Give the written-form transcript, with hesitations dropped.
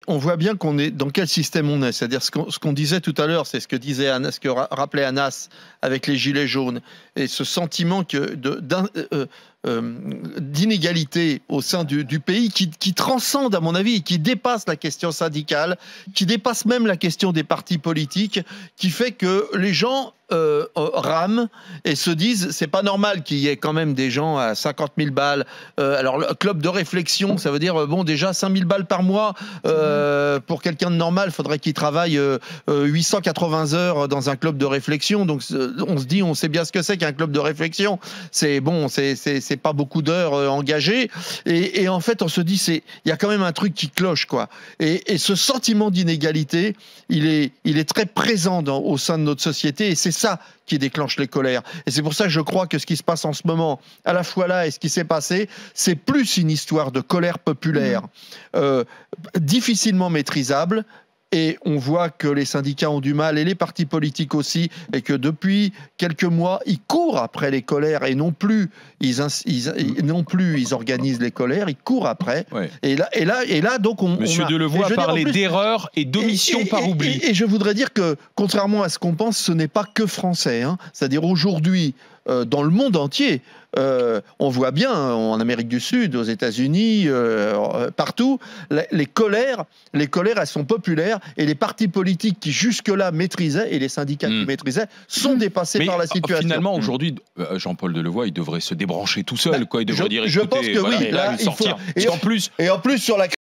on voit bien qu'on est dans quel système on est. C'est-à-dire ce qu'on disait tout à l'heure, c'est ce que disait Anas, ce que rappelait Anas avec les gilets jaunes, et ce sentiment d'inégalité au sein du pays qui transcende, à mon avis, qui dépasse la question syndicale, qui dépasse même la question des partis politiques, qui fait que les gens rament et se disent c'est pas normal qu'il y ait quand même des gens à 50 000 balles. Alors, le club de réflexion, ça veut dire, bon, déjà 5 000 balles par mois pour quelqu'un de normal, il faudrait qu'il travaille 880 heures dans un club de réflexion. Donc, on se dit, on sait bien ce que c'est qu'un club de réflexion. C'est bon, c'est pas beaucoup d'heures engagées. Et en fait, on se dit, il y a quand même un truc qui cloche, quoi. Et ce sentiment d'inégalité, il est très présent au sein de notre société, et c'est ça qui déclenche les colères. Et c'est pour ça que je crois que ce qui se passe en ce moment, à la fois là et ce qui s'est passé, c'est plus une histoire de colère populaire, difficilement maîtrisable. Et on voit que les syndicats ont du mal, et les partis politiques aussi, et que depuis quelques mois, ils courent après les colères, et non plus ils organisent les colères, ils courent après. Ouais. Et là, donc Monsieur Delevoye a parlé d'erreur et d'omission par oubli. Et je voudrais dire que, contrairement à ce qu'on pense, ce n'est pas que français. C'est-à-dire aujourd'hui, dans le monde entier, on voit bien, en Amérique du Sud, aux États-Unis, partout, les colères, elles sont populaires, et les partis politiques qui jusque-là maîtrisaient, et les syndicats qui maîtrisaient, sont dépassés par la situation. Finalement, aujourd'hui, Jean-Paul Delevoye, il devrait se débrancher tout seul. Il devrait dire, je pense que voilà, oui. là, il faut sortir. Et en plus, sur la